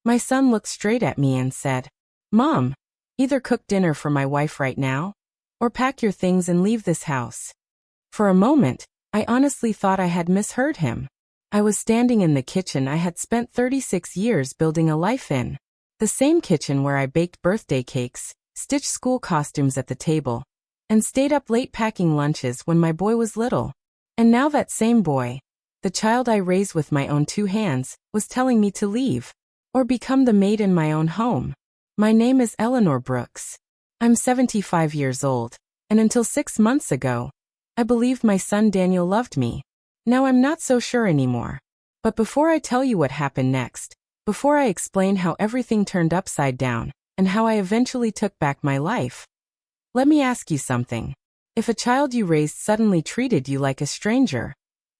My son looked straight at me and said, "Mom, either cook dinner for my wife right now, or pack your things and leave this house." For a moment, I honestly thought I had misheard him. I was standing in the kitchen I had spent 36 years building a life in. The same kitchen where I baked birthday cakes, stitched school costumes at the table, and stayed up late packing lunches when my boy was little. And now that same boy, the child I raised with my own two hands, was telling me to leave, or become the maid in my own home. My name is Eleanor Brooks. I'm 75 years old, and until 6 months ago, I believed my son Daniel loved me. Now I'm not so sure anymore. But before I tell you what happened next, before I explain how everything turned upside down, and how I eventually took back my life, let me ask you something. If a child you raised suddenly treated you like a stranger,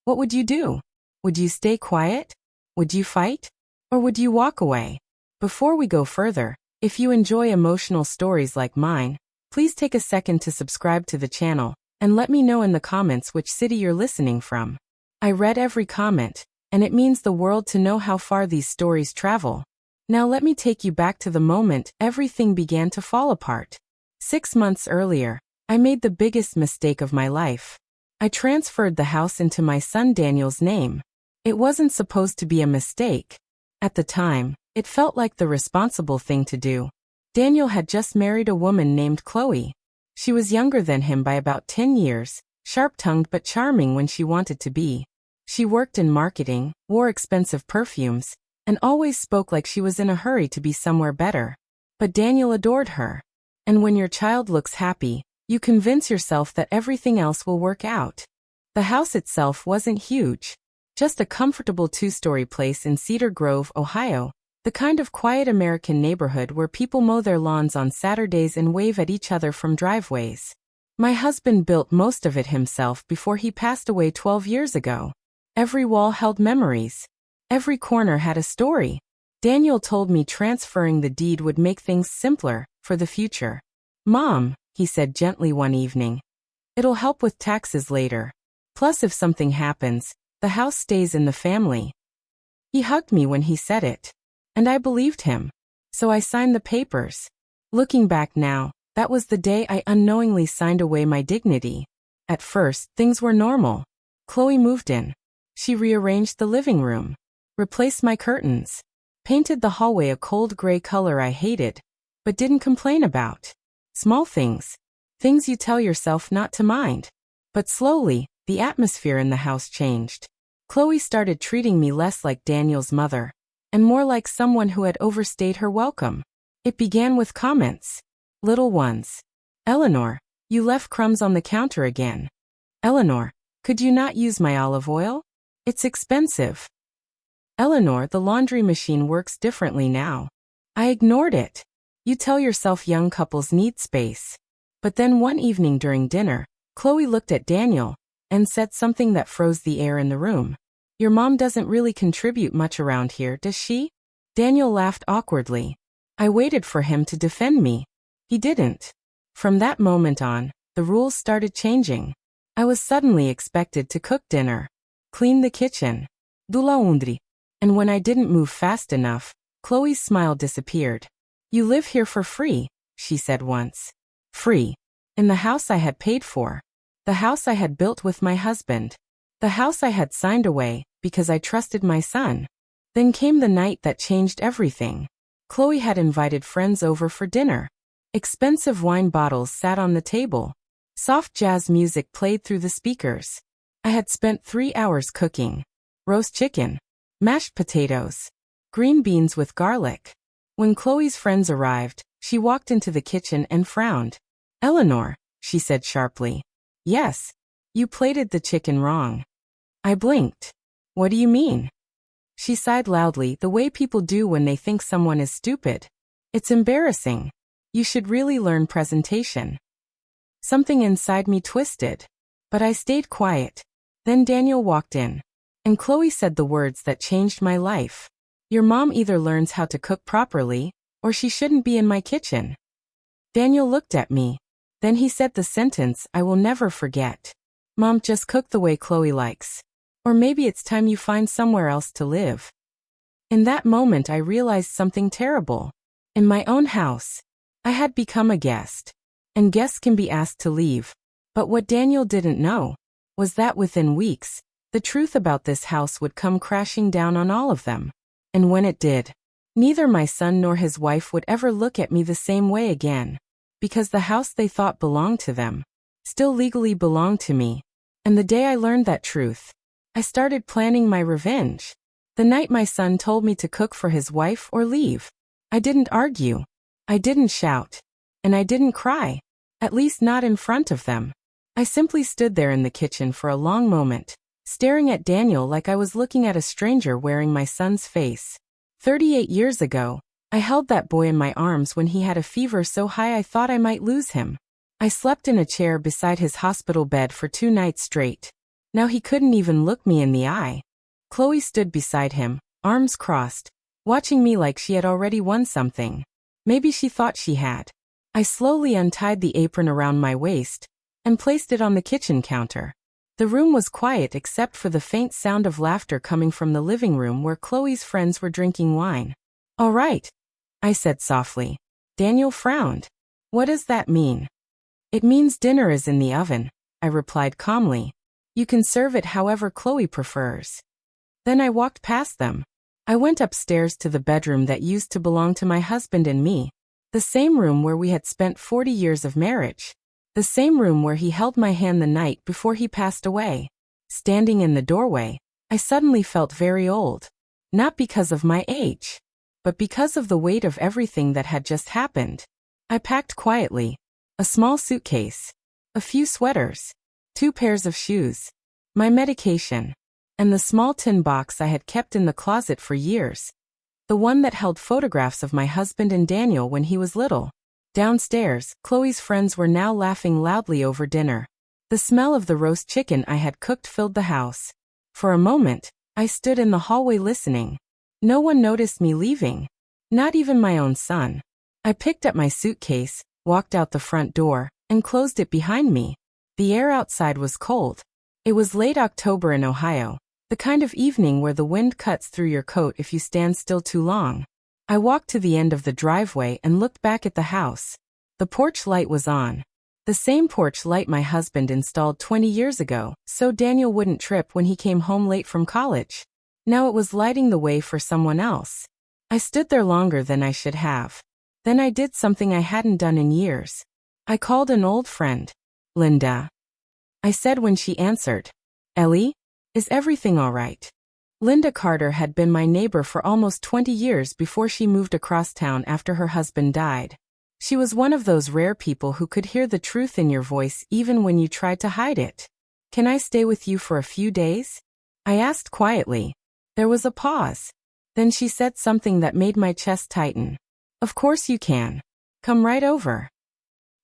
what would you do? Would you stay quiet? Would you fight? Or would you walk away? Before we go further, if you enjoy emotional stories like mine, please take a second to subscribe to the channel, and let me know in the comments which city you're listening from. I read every comment, and it means the world to know how far these stories travel. Now let me take you back to the moment everything began to fall apart. 6 months earlier, I made the biggest mistake of my life. I transferred the house into my son Daniel's name. It wasn't supposed to be a mistake. At the time, it felt like the responsible thing to do. Daniel had just married a woman named Chloe. She was younger than him by about 10 years, sharp-tongued but charming when she wanted to be. She worked in marketing, wore expensive perfumes, and always spoke like she was in a hurry to be somewhere better. But Daniel adored her. And when your child looks happy, you convince yourself that everything else will work out. The house itself wasn't huge. Just a comfortable 2-story place in Cedar Grove, Ohio, the kind of quiet American neighborhood where people mow their lawns on Saturdays and wave at each other from driveways. My husband built most of it himself before he passed away 12 years ago. Every wall held memories. Every corner had a story. Daniel told me transferring the deed would make things simpler for the future. "Mom," he said gently one evening, "it'll help with taxes later. Plus if something happens, the house stays in the family." He hugged me when he said it. And I believed him. So I signed the papers. Looking back now, that was the day I unknowingly signed away my dignity. At first, things were normal. Chloe moved in. She rearranged the living room, replaced my curtains, painted the hallway a cold gray color I hated, but didn't complain about. Small things. Things you tell yourself not to mind. But slowly, the atmosphere in the house changed. Chloe started treating me less like Daniel's mother, and more like someone who had overstayed her welcome. It began with comments. Little ones. "Eleanor, you left crumbs on the counter again." "Eleanor, could you not use my olive oil? It's expensive." "Eleanor, the laundry machine works differently now." I ignored it. You tell yourself young couples need space. But then one evening during dinner, Chloe looked at Daniel and said something that froze the air in the room. "Your mom doesn't really contribute much around here, does she?" Daniel laughed awkwardly. I waited for him to defend me. He didn't. From that moment on, the rules started changing. I was suddenly expected to cook dinner, clean the kitchen, do laundry. And when I didn't move fast enough, Chloe's smile disappeared. "You live here for free," she said once. Free. In the house I had paid for. The house I had built with my husband. The house I had signed away because I trusted my son. Then came the night that changed everything. Chloe had invited friends over for dinner. Expensive wine bottles sat on the table. Soft jazz music played through the speakers. I had spent 3 hours cooking. Roast chicken, mashed potatoes, green beans with garlic. When Chloe's friends arrived, she walked into the kitchen and frowned. "Eleanor," she said sharply. "Yes, you plated the chicken wrong." I blinked. "What do you mean?" She sighed loudly, the way people do when they think someone is stupid. "It's embarrassing. You should really learn presentation." Something inside me twisted. But I stayed quiet. Then Daniel walked in. And Chloe said the words that changed my life. "Your mom either learns how to cook properly, or she shouldn't be in my kitchen." Daniel looked at me. Then he said the sentence I will never forget. "Mom, just cook the way Chloe likes. Or maybe it's time you find somewhere else to live." In that moment I realized something terrible. In my own house, I had become a guest. And guests can be asked to leave. But what Daniel didn't know was that within weeks, the truth about this house would come crashing down on all of them. And when it did, neither my son nor his wife would ever look at me the same way again. Because the house they thought belonged to them still legally belonged to me. And the day I learned that truth, I started planning my revenge. The night my son told me to cook for his wife or leave, I didn't argue. I didn't shout. And I didn't cry. At least not in front of them. I simply stood there in the kitchen for a long moment, staring at Daniel like I was looking at a stranger wearing my son's face. 38 years ago, I held that boy in my arms when he had a fever so high I thought I might lose him. I slept in a chair beside his hospital bed for 2 nights straight. Now he couldn't even look me in the eye. Chloe stood beside him, arms crossed, watching me like she had already won something. Maybe she thought she had. I slowly untied the apron around my waist and placed it on the kitchen counter. The room was quiet except for the faint sound of laughter coming from the living room where Chloe's friends were drinking wine. "All right," I said softly. Daniel frowned. "What does that mean?" "It means dinner is in the oven," I replied calmly. "You can serve it however Chloe prefers." Then I walked past them. I went upstairs to the bedroom that used to belong to my husband and me. The same room where we had spent 40 years of marriage. The same room where he held my hand the night before he passed away. Standing in the doorway, I suddenly felt very old. Not because of my age, but because of the weight of everything that had just happened. I packed quietly. A small suitcase. A few sweaters. 2 pairs of shoes. My medication. And the small tin box I had kept in the closet for years. The one that held photographs of my husband and Daniel when he was little. Downstairs, Chloe's friends were now laughing loudly over dinner. The smell of the roast chicken I had cooked filled the house. For a moment, I stood in the hallway listening. No one noticed me leaving. Not even my own son. I picked up my suitcase, walked out the front door, and closed it behind me. The air outside was cold. It was late October in Ohio, the kind of evening where the wind cuts through your coat if you stand still too long. I walked to the end of the driveway and looked back at the house. The porch light was on. The same porch light my husband installed 20 years ago, so Daniel wouldn't trip when he came home late from college. Now it was lighting the way for someone else. I stood there longer than I should have. Then I did something I hadn't done in years. I called an old friend. "Linda," I said when she answered. "Ellie, is everything all right?" Linda Carter had been my neighbor for almost 20 years before she moved across town after her husband died. She was one of those rare people who could hear the truth in your voice even when you tried to hide it. "Can I stay with you for a few days?" I asked quietly. There was a pause. Then she said something that made my chest tighten. "Of course you can. Come right over."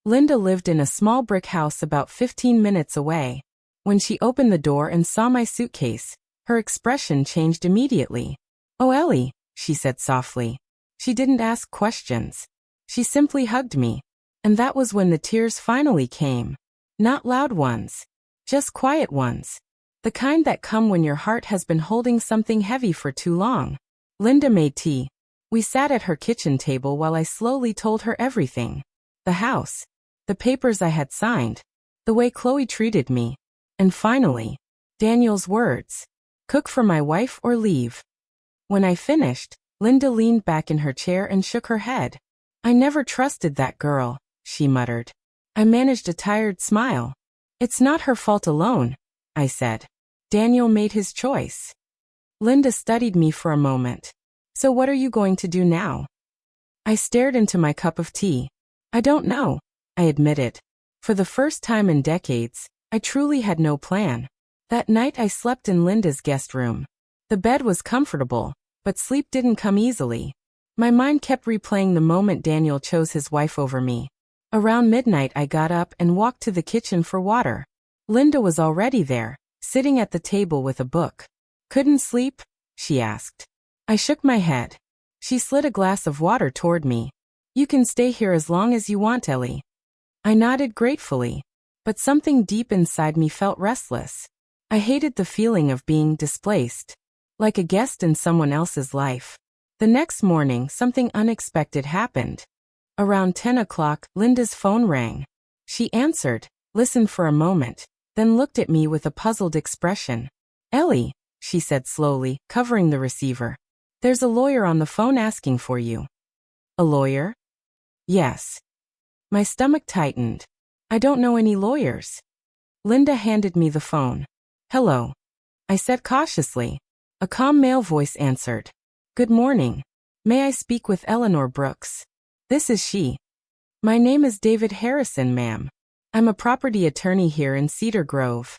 Linda lived in a small brick house about 15 minutes away. When she opened the door and saw my suitcase, her expression changed immediately. "Oh, Ellie," she said softly. She didn't ask questions. She simply hugged me. And that was when the tears finally came. Not loud ones. Just quiet ones. The kind that come when your heart has been holding something heavy for too long. Linda made tea. We sat at her kitchen table while I slowly told her everything. The house. The papers I had signed. The way Chloe treated me. And finally, Daniel's words. "Cook for my wife or leave." When I finished, Linda leaned back in her chair and shook her head. "I never trusted that girl," she muttered. I managed a tired smile. "It's not her fault alone," I said. "Daniel made his choice." Linda studied me for a moment. "So what are you going to do now?" I stared into my cup of tea. "I don't know," I admitted. For the first time in decades, I truly had no plan. That night I slept in Linda's guest room. The bed was comfortable, but sleep didn't come easily. My mind kept replaying the moment Daniel chose his wife over me. Around midnight I got up and walked to the kitchen for water. Linda was already there, sitting at the table with a book. "Couldn't sleep?" she asked. I shook my head. She slid a glass of water toward me. "You can stay here as long as you want, Ellie." I nodded gratefully, but something deep inside me felt restless. I hated the feeling of being displaced. like a guest in someone else's life. The next morning, something unexpected happened. Around 10 o'clock, Linda's phone rang. She answered, listened for a moment, then looked at me with a puzzled expression. "Ellie," she said slowly, covering the receiver. "There's a lawyer on the phone asking for you." "A lawyer?" "Yes." My stomach tightened. "I don't know any lawyers." Linda handed me the phone. "Hello," I said cautiously. A calm male voice answered. "Good morning. May I speak with Eleanor Brooks?" "This is she." "My name is David Harrison, ma'am. I'm a property attorney here in Cedar Grove."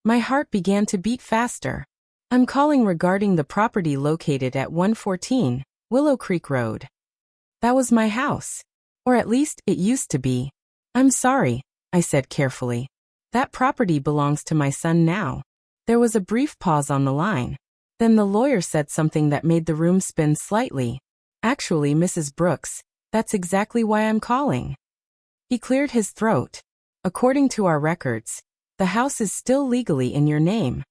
My heart began to beat faster. "I'm calling regarding the property located at 114 Willow Creek Road." That was my house. Or at least, it used to be. "I'm sorry," I said carefully. "That property belongs to my son now." There was a brief pause on the line. Then the lawyer said something that made the room spin slightly. "Actually, Mrs. Brooks, that's exactly why I'm calling." He cleared his throat. "According to our records, the house is still legally in your name."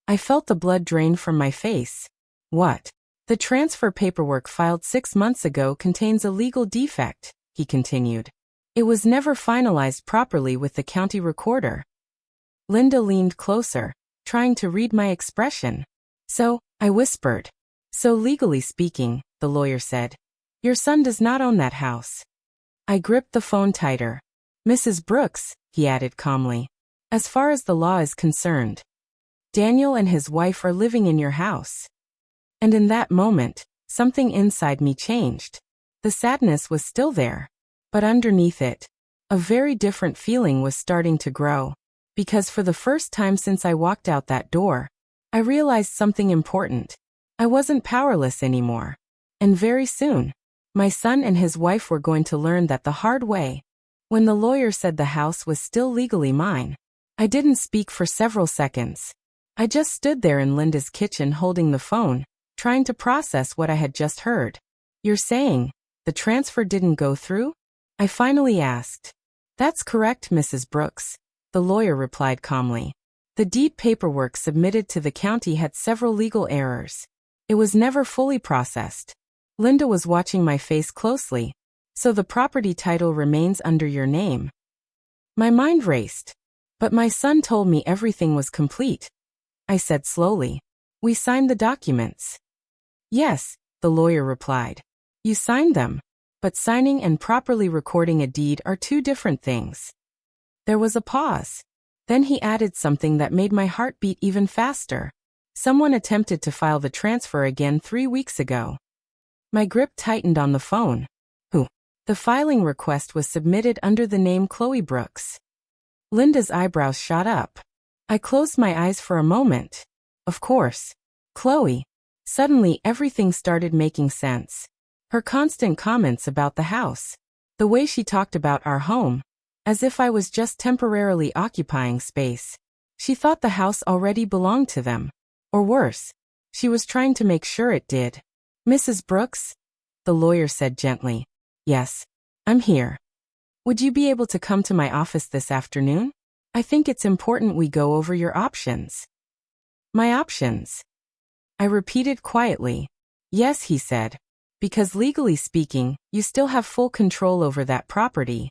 I felt the blood drain from my face. "What?" "The transfer paperwork filed 6 months ago contains a legal defect," he continued. "It was never finalized properly with the county recorder." Linda leaned closer, trying to read my expression. "So," I whispered. "So legally speaking," the lawyer said, "your son does not own that house." I gripped the phone tighter. "Mrs. Brooks," he added calmly, "as far as the law is concerned, Daniel and his wife are living in your house." And in that moment, something inside me changed. The sadness was still there, but underneath it, a very different feeling was starting to grow. Because for the first time since I walked out that door, I realized something important. I wasn't powerless anymore. And very soon, my son and his wife were going to learn that the hard way. When the lawyer said the house was still legally mine, I didn't speak for several seconds. I just stood there in Linda's kitchen holding the phone, trying to process what I had just heard. "You're saying the transfer didn't go through?" I finally asked. "That's correct, Mrs. Brooks," the lawyer replied calmly. "The deed paperwork submitted to the county had several legal errors. It was never fully processed." Linda was watching my face closely. "So the property title remains under your name?" My mind raced. "But my son told me everything was complete," I said slowly. "We signed the documents." "Yes," the lawyer replied. "You signed them. But signing and properly recording a deed are two different things." There was a pause. Then he added something that made my heart beat even faster. "Someone attempted to file the transfer again 3 weeks ago." My grip tightened on the phone. "Who?" "The filing request was submitted under the name Chloe Brooks." Linda's eyebrows shot up. I closed my eyes for a moment. Of course. Chloe. Suddenly everything started making sense. Her constant comments about the house. The way she talked about our home. As if I was just temporarily occupying space. She thought the house already belonged to them. Or worse, she was trying to make sure it did. "Mrs. Brooks?" the lawyer said gently. "Yes, I'm here. Would you be able to come to my office this afternoon? I think it's important we go over your options." "My options?" I repeated quietly. "Yes," he said. "Because legally speaking, you still have full control over that property."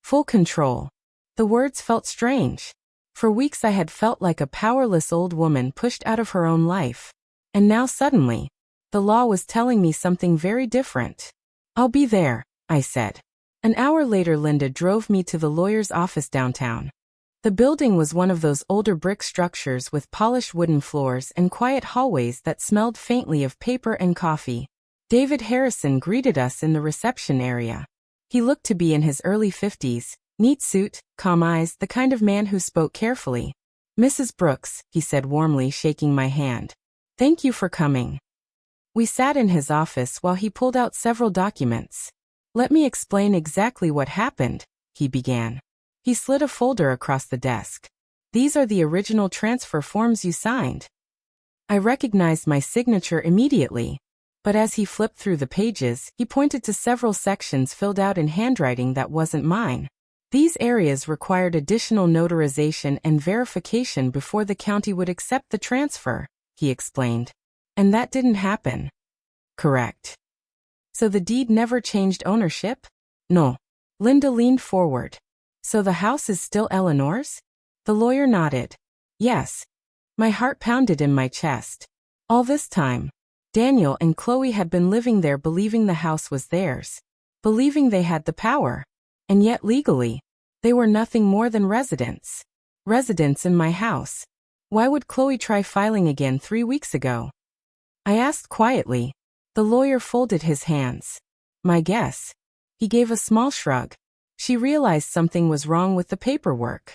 Full control. The words felt strange. For weeks I had felt like a powerless old woman pushed out of her own life. And now suddenly, the law was telling me something very different. "I'll be there," I said. An hour later, Linda drove me to the lawyer's office downtown. The building was one of those older brick structures with polished wooden floors and quiet hallways that smelled faintly of paper and coffee. David Harrison greeted us in the reception area. He looked to be in his early 50s, neat suit, calm eyes, the kind of man who spoke carefully. "Mrs. Brooks," he said warmly, shaking my hand. "Thank you for coming." We sat in his office while he pulled out several documents. "Let me explain exactly what happened," he began. He slid a folder across the desk. "These are the original transfer forms you signed." I recognized my signature immediately. But as he flipped through the pages, he pointed to several sections filled out in handwriting that wasn't mine. These areas required additional notarization and verification before the county would accept the transfer, he explained. And that didn't happen. Correct. So the deed never changed ownership? No. Linda leaned forward. So the house is still Eleanor's? The lawyer nodded. Yes. My heart pounded in my chest. All this time, Daniel and Chloe had been living there believing the house was theirs, believing they had the power. And yet legally, they were nothing more than residents. Residents in my house. Why would Chloe try filing again 3 weeks ago? I asked quietly. The lawyer folded his hands. My guess. He gave a small shrug. She realized something was wrong with the paperwork.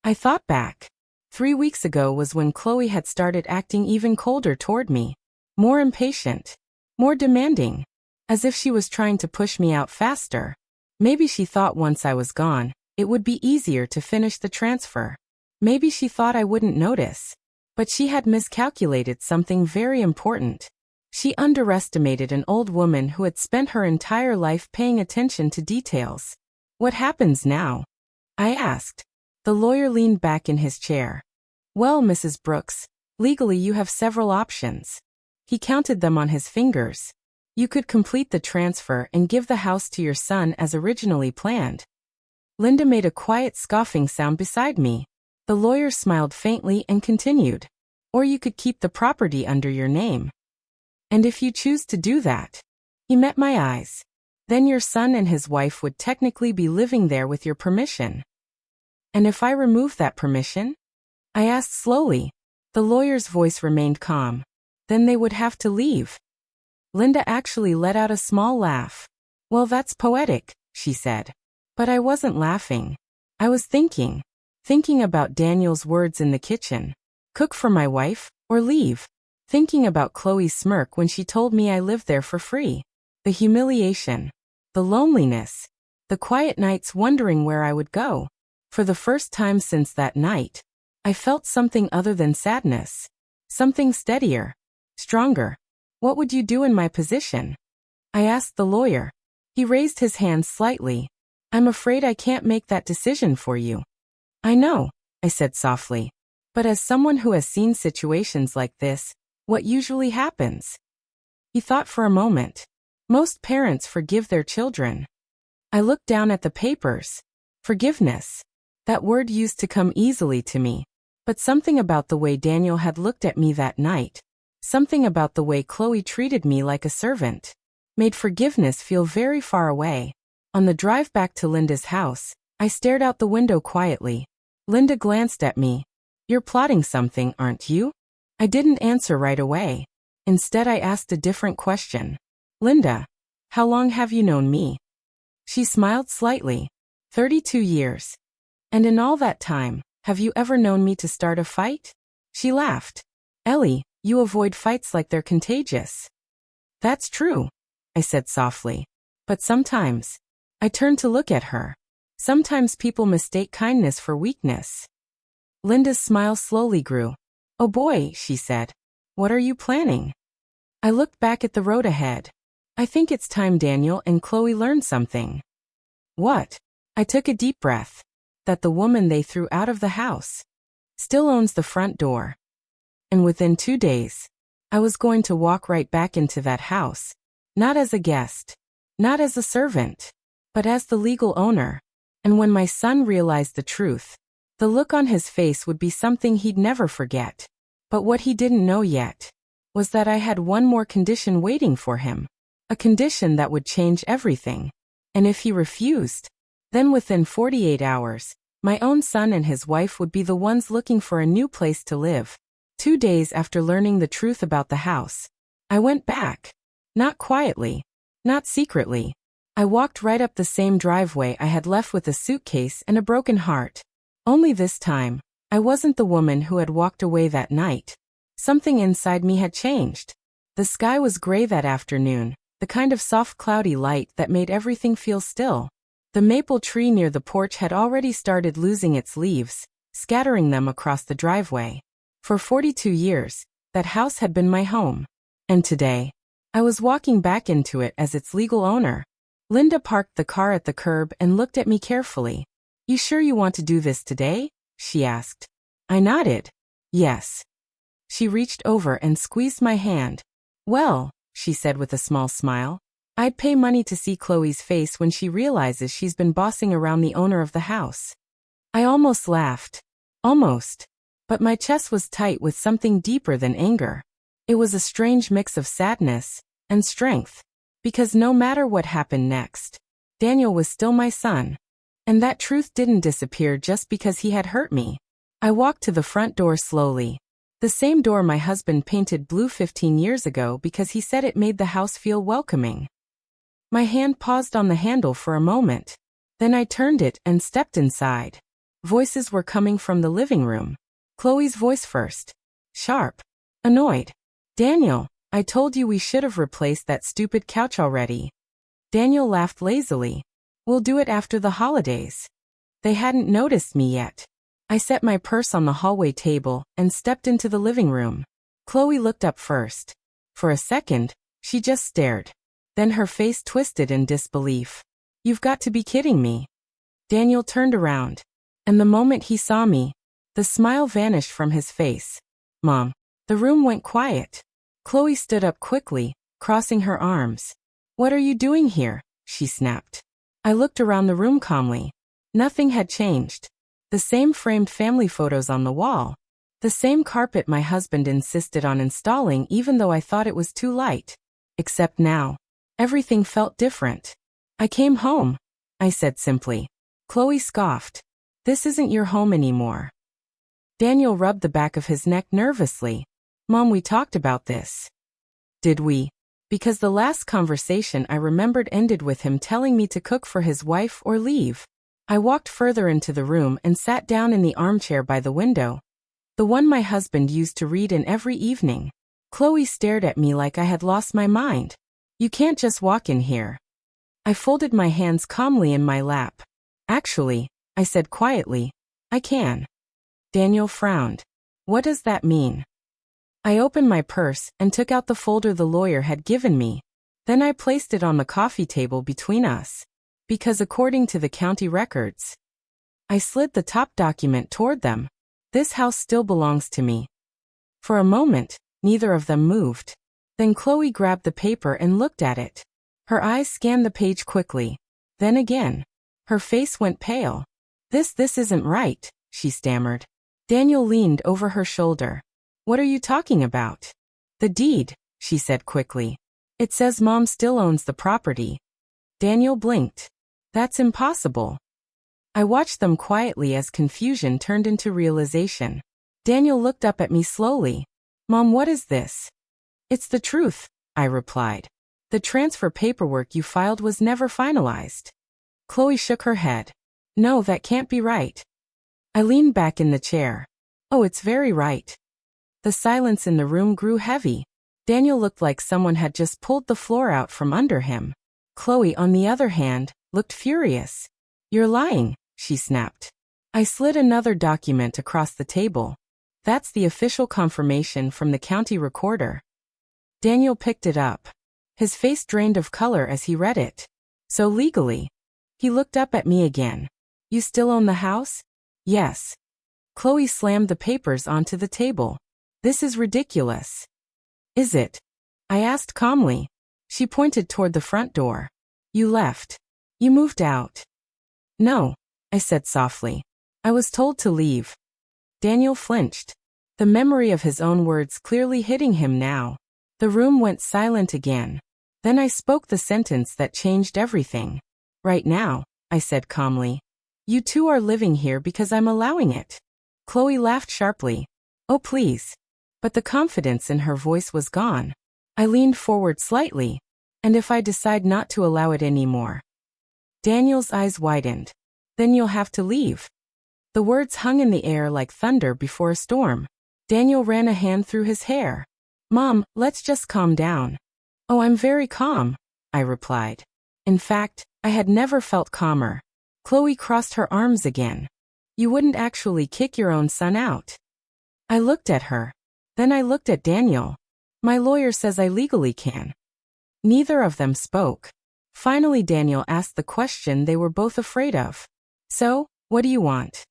I thought back. 3 weeks ago was when Chloe had started acting even colder toward me. More impatient. More demanding. As if she was trying to push me out faster. Maybe she thought once I was gone, it would be easier to finish the transfer. Maybe she thought I wouldn't notice. But she had miscalculated something very important. She underestimated an old woman who had spent her entire life paying attention to details. What happens now? I asked. The lawyer leaned back in his chair. Well, Mrs. Brooks, legally you have several options. He counted them on his fingers. You could complete the transfer and give the house to your son as originally planned. Linda made a quiet scoffing sound beside me. The lawyer smiled faintly and continued. Or you could keep the property under your name. And if you choose to do that, he met my eyes. Then your son and his wife would technically be living there with your permission. And if I remove that permission? I asked slowly. The lawyer's voice remained calm. Then they would have to leave. Linda actually let out a small laugh. Well, that's poetic, she said. But I wasn't laughing. I was thinking about Daniel's words in the kitchen. Cook for my wife, or leave. Thinking about Chloe's smirk when she told me I lived there for free. The humiliation. The loneliness. The quiet nights wondering where I would go. For the first time since that night, I felt something other than sadness. Something steadier. Stronger. What would you do in my position? I asked the lawyer. He raised his hand slightly. I'm afraid I can't make that decision for you. I know, I said softly. But as someone who has seen situations like this, what usually happens? He thought for a moment. Most parents forgive their children. I looked down at the papers. Forgiveness. That word used to come easily to me. But something about the way Daniel had looked at me that night, something about the way Chloe treated me like a servant, made forgiveness feel very far away. On the drive back to Linda's house, I stared out the window quietly. Linda glanced at me. You're plotting something, aren't you? I didn't answer right away. Instead, I asked a different question. Linda, how long have you known me? She smiled slightly. 32 years. And in all that time, have you ever known me to start a fight? She laughed. Ellie, you avoid fights like they're contagious. That's true, I said softly. But sometimes, I turned to look at her. Sometimes people mistake kindness for weakness. Linda's smile slowly grew. Oh boy, she said. What are you planning? I looked back at the road ahead. I think it's time Daniel and Chloe learned something. What? I took a deep breath. That the woman they threw out of the house still owns the front door. And within 2 days, I was going to walk right back into that house. Not as a guest. Not as a servant. But as the legal owner. And when my son realized the truth, the look on his face would be something he'd never forget. But what he didn't know yet was that I had one more condition waiting for him. A condition that would change everything. And if he refused, then within 48 hours, my own son and his wife would be the ones looking for a new place to live. 2 days after learning the truth about the house, I went back. Not quietly. Not secretly. I walked right up the same driveway I had left with a suitcase and a broken heart. Only this time, I wasn't the woman who had walked away that night. Something inside me had changed. The sky was gray that afternoon, the kind of soft cloudy light that made everything feel still. The maple tree near the porch had already started losing its leaves, scattering them across the driveway. For 42 years, that house had been my home. And today, I was walking back into it as its legal owner. Linda parked the car at the curb and looked at me carefully. You sure you want to do this today? She asked. I nodded. Yes. She reached over and squeezed my hand. Well, she said with a small smile, I'd pay money to see Chloe's face when she realizes she's been bossing around the owner of the house. I almost laughed. Almost. But my chest was tight with something deeper than anger. It was a strange mix of sadness and strength. Because no matter what happened next, Daniel was still my son. And that truth didn't disappear just because he had hurt me. I walked to the front door slowly. The same door my husband painted blue 15 years ago because he said it made the house feel welcoming. My hand paused on the handle for a moment. Then I turned it and stepped inside. Voices were coming from the living room. Chloe's voice first. Sharp. Annoyed. Daniel, I told you we should have replaced that stupid couch already. Daniel laughed lazily. We'll do it after the holidays. They hadn't noticed me yet. I set my purse on the hallway table and stepped into the living room. Chloe looked up first. For a second, she just stared. Then her face twisted in disbelief. You've got to be kidding me. Daniel turned around. And the moment he saw me, the smile vanished from his face. Mom. The room went quiet. Chloe stood up quickly, crossing her arms. What are you doing here? She snapped. I looked around the room calmly. Nothing had changed. The same framed family photos on the wall. The same carpet my husband insisted on installing even though I thought it was too light. Except now, everything felt different. I came home, I said simply. Chloe scoffed. This isn't your home anymore. Daniel rubbed the back of his neck nervously. Mom, we talked about this. Did we? Because the last conversation I remembered ended with him telling me to cook for his wife or leave. I walked further into the room and sat down in the armchair by the window. The one my husband used to read in every evening. Chloe stared at me like I had lost my mind. You can't just walk in here. I folded my hands calmly in my lap. Actually, I said quietly, I can. Daniel frowned. What does that mean? I opened my purse and took out the folder the lawyer had given me. Then I placed it on the coffee table between us. Because according to the county records, I slid the top document toward them. This house still belongs to me. For a moment, neither of them moved. Then Chloe grabbed the paper and looked at it. Her eyes scanned the page quickly. Then again. Her face went pale. This isn't right, she stammered. Daniel leaned over her shoulder. What are you talking about? The deed, she said quickly. It says Mom still owns the property. Daniel blinked. That's impossible. I watched them quietly as confusion turned into realization. Daniel looked up at me slowly. Mom, what is this? It's the truth, I replied. The transfer paperwork you filed was never finalized. Chloe shook her head. No, that can't be right. I leaned back in the chair. Oh, it's very right. The silence in the room grew heavy. Daniel looked like someone had just pulled the floor out from under him. Chloe, on the other hand, looked furious. You're lying, she snapped. I slid another document across the table. That's the official confirmation from the county recorder. Daniel picked it up. His face drained of color as he read it. So legally. He looked up at me again. You still own the house? Yes. Chloe slammed the papers onto the table. This is ridiculous. Is it? I asked calmly. She pointed toward the front door. You left. You moved out. No, I said softly. I was told to leave. Daniel flinched. The memory of his own words clearly hitting him now. The room went silent again. Then I spoke the sentence that changed everything. Right now, I said calmly. You two are living here because I'm allowing it. Chloe laughed sharply. Oh, please. But the confidence in her voice was gone. I leaned forward slightly. And if I decide not to allow it anymore? Daniel's eyes widened. Then you'll have to leave. The words hung in the air like thunder before a storm. Daniel ran a hand through his hair. Mom, let's just calm down. Oh, I'm very calm, I replied. In fact, I had never felt calmer. Chloe crossed her arms again. You wouldn't actually kick your own son out. I looked at her. Then I looked at Daniel. My lawyer says I legally can. Neither of them spoke. Finally, Daniel asked the question they were both afraid of. So, what do you want?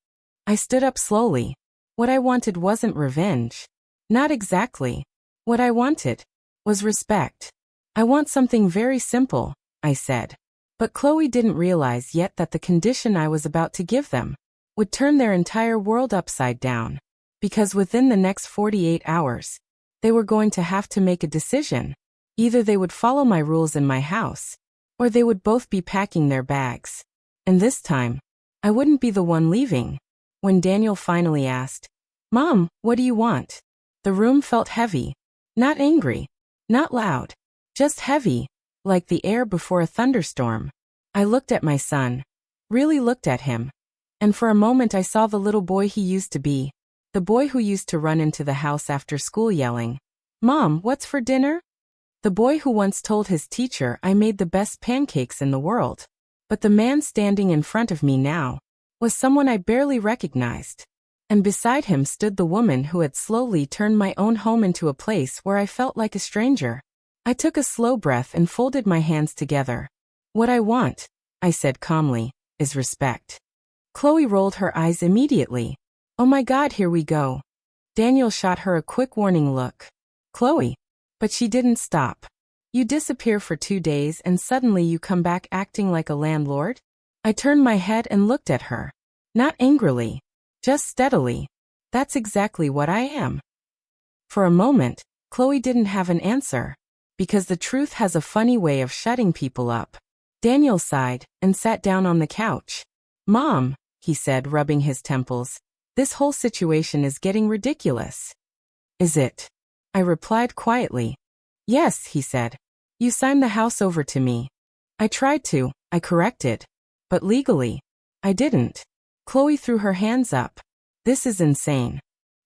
I stood up slowly. What I wanted wasn't revenge. Not exactly. What I wanted was respect. I want something very simple, I said. But Chloe didn't realize yet that the condition I was about to give them would turn their entire world upside down. Because within the next 48 hours, they were going to have to make a decision. Either they would follow my rules in my house, or they would both be packing their bags. And this time, I wouldn't be the one leaving. When Daniel finally asked, "Mom, what do you want?" The room felt heavy. Not angry, not loud, just heavy, like the air before a thunderstorm. I looked at my son, really looked at him. And for a moment I saw the little boy he used to be, the boy who used to run into the house after school yelling, "Mom, what's for dinner?" The boy who once told his teacher I made the best pancakes in the world. But the man standing in front of me now was someone I barely recognized. And beside him stood the woman who had slowly turned my own home into a place where I felt like a stranger. I took a slow breath and folded my hands together. "What I want," I said calmly, "is respect." Chloe rolled her eyes immediately. "Oh my God, here we go." Daniel shot her a quick warning look. "Chloe." But she didn't stop. "You disappear for 2 days and suddenly you come back acting like a landlord?" I turned my head and looked at her. Not angrily, just steadily. "That's exactly what I am." For a moment, Chloe didn't have an answer, because the truth has a funny way of shutting people up. Daniel sighed and sat down on the couch. "Mom," he said, rubbing his temples, "this whole situation is getting ridiculous." "Is it?" I replied quietly. "Yes," he said. "You signed the house over to me. I tried to, I corrected. But legally, I didn't." Chloe threw her hands up. "This is insane."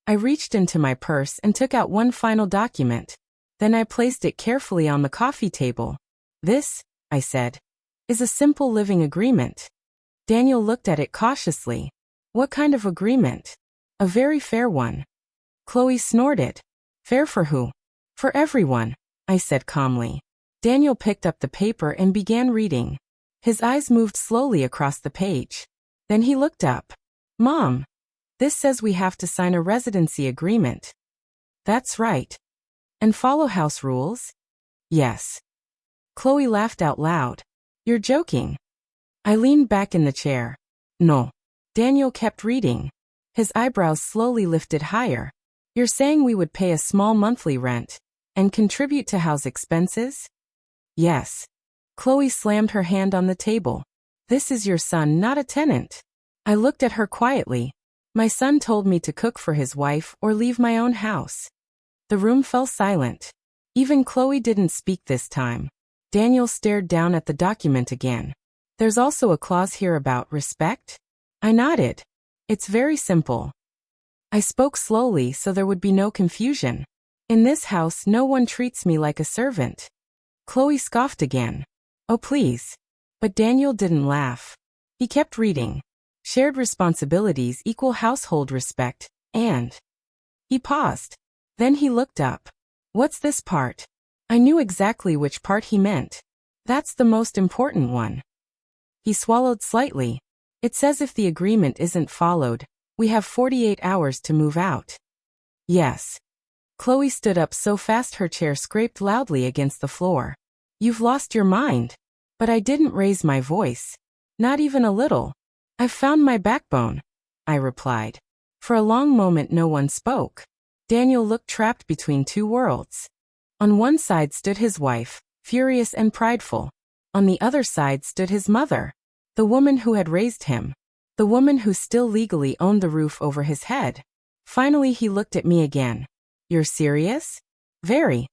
I reached into my purse and took out one final document. Then I placed it carefully on the coffee table. "This," I said, "is a simple living agreement." Daniel looked at it cautiously. "What kind of agreement?" "A very fair one." Chloe snorted. "Fair for who?" "For everyone," I said calmly. Daniel picked up the paper and began reading. His eyes moved slowly across the page. Then he looked up. "Mom, this says we have to sign a residency agreement." "That's right." "And follow house rules?" "Yes." Chloe laughed out loud. "You're joking." I leaned back in the chair. "No." Daniel kept reading. His eyebrows slowly lifted higher. "You're saying we would pay a small monthly rent and contribute to house expenses?" "Yes." Chloe slammed her hand on the table. "This is your son, not a tenant." I looked at her quietly. "My son told me to cook for his wife or leave my own house." The room fell silent. Even Chloe didn't speak this time. Daniel stared down at the document again. "There's also a clause here about respect?" I nodded. "It's very simple." I spoke slowly so there would be no confusion. "In this house no one treats me like a servant." Chloe scoffed again. "Oh please." But Daniel didn't laugh. He kept reading. "Shared responsibilities equal household respect, and..." He paused. Then he looked up. "What's this part?" I knew exactly which part he meant. "That's the most important one." He swallowed slightly. "It says if the agreement isn't followed, we have 48 hours to move out." "Yes." Chloe stood up so fast her chair scraped loudly against the floor. "You've lost your mind." But I didn't raise my voice. Not even a little. "I've found my backbone," I replied. For a long moment no one spoke. Daniel looked trapped between two worlds. On one side stood his wife, furious and prideful. On the other side stood his mother, the woman who had raised him. The woman who still legally owned the roof over his head. Finally he looked at me again. "You're serious?" "Very."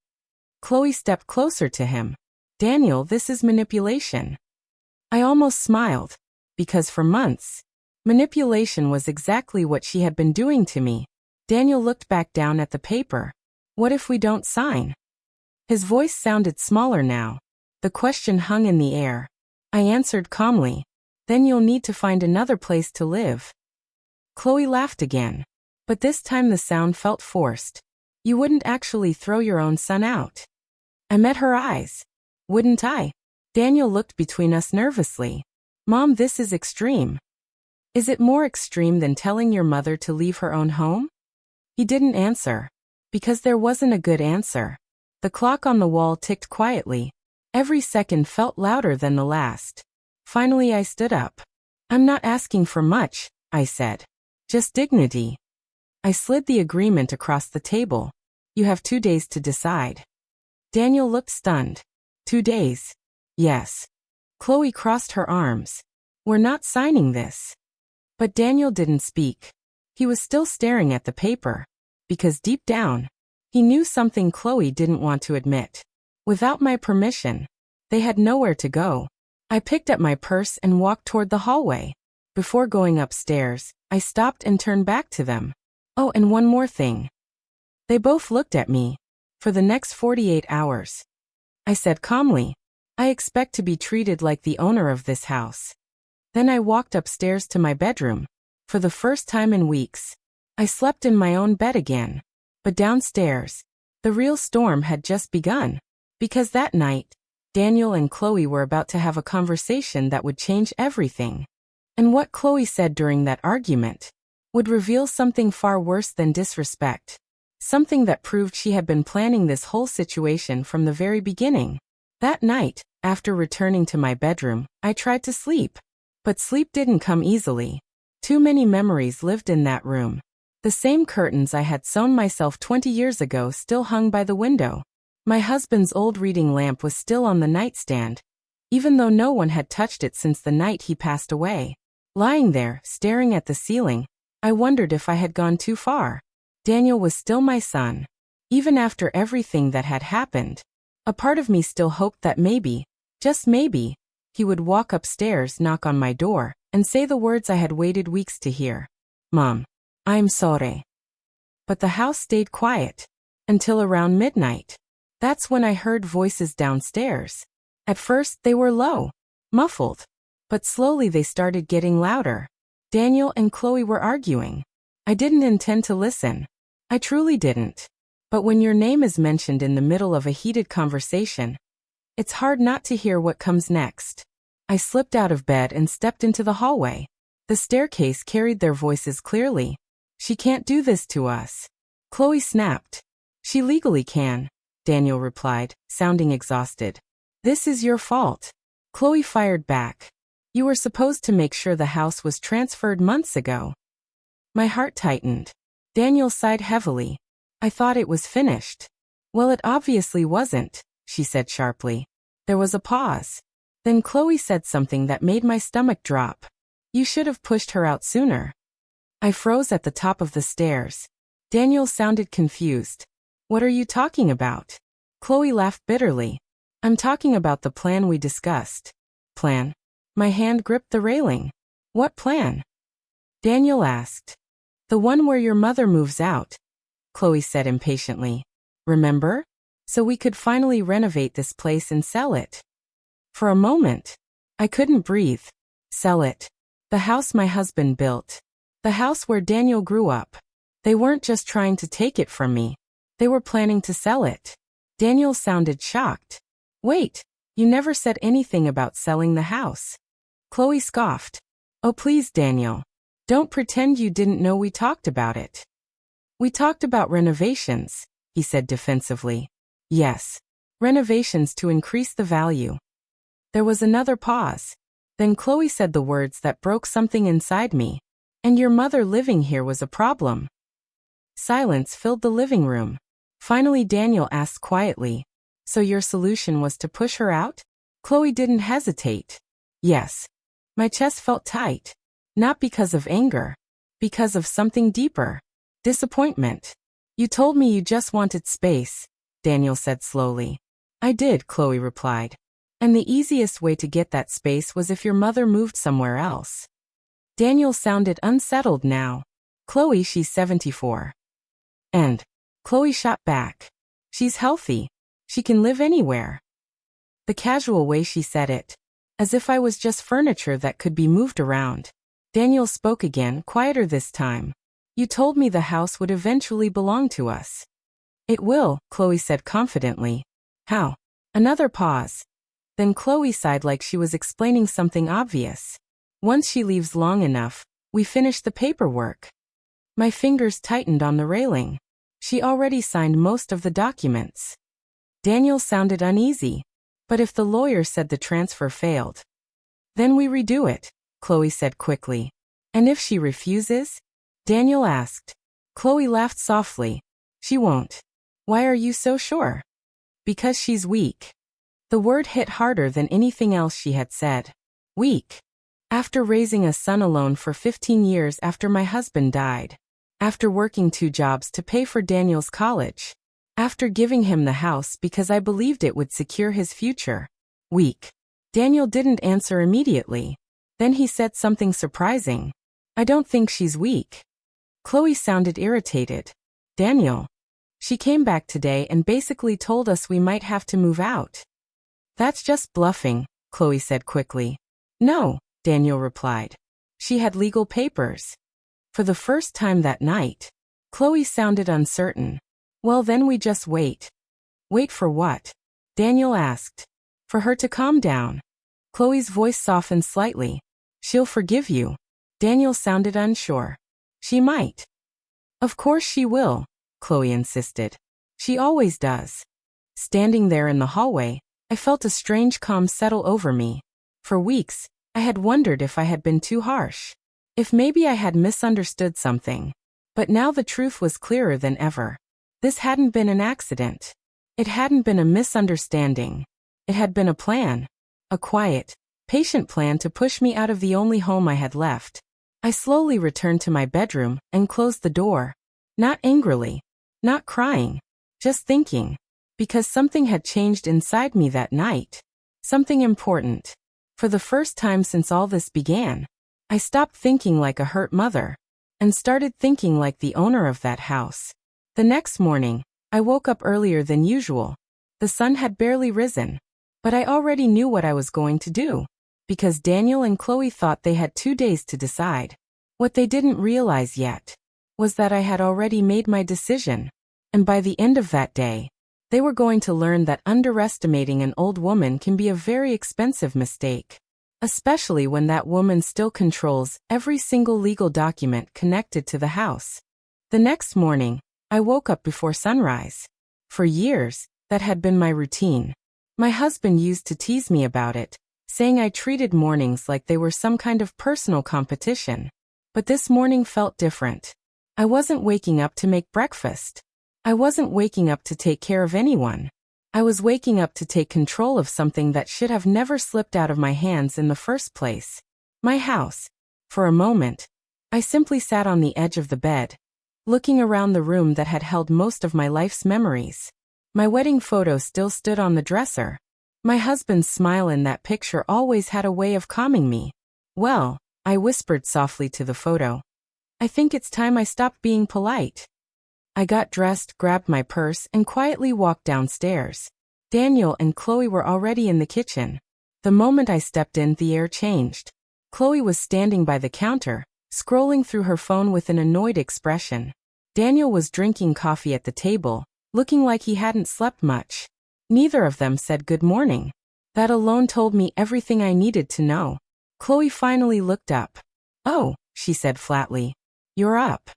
Chloe stepped closer to him. "Daniel, this is manipulation." I almost smiled, because for months, manipulation was exactly what she had been doing to me. Daniel looked back down at the paper. "What if we don't sign?" His voice sounded smaller now. The question hung in the air. I answered calmly. "Then you'll need to find another place to live." Chloe laughed again. But this time the sound felt forced. "You wouldn't actually throw your own son out?" I met her eyes. "Wouldn't I?" Daniel looked between us nervously. "Mom, this is extreme." "Is it more extreme than telling your mother to leave her own home?" He didn't answer. Because there wasn't a good answer. The clock on the wall ticked quietly. Every second felt louder than the last. Finally I stood up. I'm not asking for much, I said. Just dignity. I slid the agreement across the table. You have 2 days to decide. Daniel looked stunned. 2 days? Yes. Chloe crossed her arms. We're not signing this. But Daniel didn't speak. He was still staring at the paper. Because deep down, he knew something Chloe didn't want to admit. Without my permission, they had nowhere to go. I picked up my purse and walked toward the hallway. Before going upstairs, I stopped and turned back to them. Oh, and one more thing. They both looked at me. For the next 48 hours. I said calmly, I expect to be treated like the owner of this house. Then I walked upstairs to my bedroom. For the first time in weeks, I slept in my own bed again. But downstairs, the real storm had just begun. Because that night, Daniel and Chloe were about to have a conversation that would change everything. And what Chloe said during that argument would reveal something far worse than disrespect. Something that proved she had been planning this whole situation from the very beginning. That night, after returning to my bedroom, I tried to sleep. But sleep didn't come easily. Too many memories lived in that room. The same curtains I had sewn myself 20 years ago still hung by the window. My husband's old reading lamp was still on the nightstand, even though no one had touched it since the night he passed away. Lying there, staring at the ceiling, I wondered if I had gone too far. Daniel was still my son. Even after everything that had happened, a part of me still hoped that maybe, just maybe, he would walk upstairs, knock on my door, and say the words I had waited weeks to hear. Mom, I'm sorry. But the house stayed quiet. Until around midnight. That's when I heard voices downstairs. At first, they were low, muffled. But slowly they started getting louder. Daniel and Chloe were arguing. I didn't intend to listen. I truly didn't. But when your name is mentioned in the middle of a heated conversation, it's hard not to hear what comes next. I slipped out of bed and stepped into the hallway. The staircase carried their voices clearly. She can't do this to us. Chloe snapped. She legally can, Daniel replied, sounding exhausted. This is your fault. Chloe fired back. You were supposed to make sure the house was transferred months ago. My heart tightened. Daniel sighed heavily. I thought it was finished. Well, it obviously wasn't, she said sharply. There was a pause. Then Chloe said something that made my stomach drop. You should have pushed her out sooner. I froze at the top of the stairs. Daniel sounded confused. What are you talking about? Chloe laughed bitterly. I'm talking about the plan we discussed. Plan? My hand gripped the railing. What plan? Daniel asked. The one where your mother moves out, Chloe said impatiently. Remember? So we could finally renovate this place and sell it. For a moment, I couldn't breathe. Sell it. The house my husband built. The house where Daniel grew up. They weren't just trying to take it from me. They were planning to sell it. Daniel sounded shocked. Wait, you never said anything about selling the house. Chloe scoffed. Oh please, Daniel. Don't pretend you didn't know we talked about it. We talked about renovations, he said defensively. Yes. Renovations to increase the value. There was another pause. Then Chloe said the words that broke something inside me. And your mother living here was a problem. Silence filled the living room. Finally Daniel asked quietly, so your solution was to push her out? Chloe didn't hesitate. Yes. My chest felt tight. Not because of anger. Because of something deeper. Disappointment. You told me you just wanted space, Daniel said slowly. I did, Chloe replied. And the easiest way to get that space was if your mother moved somewhere else. Daniel sounded unsettled now. Chloe, she's 74. And Chloe shot back. She's healthy. She can live anywhere. The casual way she said it. As if I was just furniture that could be moved around. Daniel spoke again, quieter this time. You told me the house would eventually belong to us. It will, Chloe said confidently. How? Another pause. Then Chloe sighed like she was explaining something obvious. Once she leaves long enough, we finish the paperwork. My fingers tightened on the railing. She already signed most of the documents. Daniel sounded uneasy. But if the lawyer said the transfer failed, then we redo it, Chloe said quickly. And if she refuses? Daniel asked. Chloe laughed softly. She won't. Why are you so sure? Because she's weak. The word hit harder than anything else she had said. Weak. After raising a son alone for 15 years after my husband died. After working 2 jobs to pay for Daniel's college. After giving him the house because I believed it would secure his future. Weak. Daniel didn't answer immediately. Then he said something surprising. I don't think she's weak. Chloe sounded irritated. Daniel. She came back today and basically told us we might have to move out. That's just bluffing, Chloe said quickly. No, Daniel replied. She had legal papers. For the first time that night, Chloe sounded uncertain. Well, then we just wait. Wait for what? Daniel asked. For her to calm down. Chloe's voice softened slightly. She'll forgive you. Daniel sounded unsure. She might. Of course she will, Chloe insisted. She always does. Standing there in the hallway, I felt a strange calm settle over me. For weeks, I had wondered if I had been too harsh. If maybe I had misunderstood something. But now the truth was clearer than ever. This hadn't been an accident. It hadn't been a misunderstanding. It had been a plan. A quiet, patient plan to push me out of the only home I had left. I slowly returned to my bedroom and closed the door. Not angrily. Not crying. Just thinking. Because something had changed inside me that night. Something important. For the first time since all this began, I stopped thinking like a hurt mother. And started thinking like the owner of that house. The next morning, I woke up earlier than usual. The sun had barely risen. But I already knew what I was going to do. Because Daniel and Chloe thought they had 2 days to decide. What they didn't realize yet was that I had already made my decision. And by the end of that day, they were going to learn that underestimating an old woman can be a very expensive mistake. Especially when that woman still controls every single legal document connected to the house. The next morning, I woke up before sunrise. For years, that had been my routine. My husband used to tease me about it, saying I treated mornings like they were some kind of personal competition. But this morning felt different. I wasn't waking up to make breakfast. I wasn't waking up to take care of anyone. I was waking up to take control of something that should have never slipped out of my hands in the first place. My house. For a moment, I simply sat on the edge of the bed, looking around the room that had held most of my life's memories. My wedding photo still stood on the dresser. My husband's smile in that picture always had a way of calming me. Well, I whispered softly to the photo. I think it's time I stopped being polite. I got dressed, grabbed my purse, and quietly walked downstairs. Daniel and Chloe were already in the kitchen. The moment I stepped in, the air changed. Chloe was standing by the counter, scrolling through her phone with an annoyed expression. Daniel was drinking coffee at the table, looking like he hadn't slept much. Neither of them said good morning. That alone told me everything I needed to know. Chloe finally looked up. Oh, she said flatly. You're up.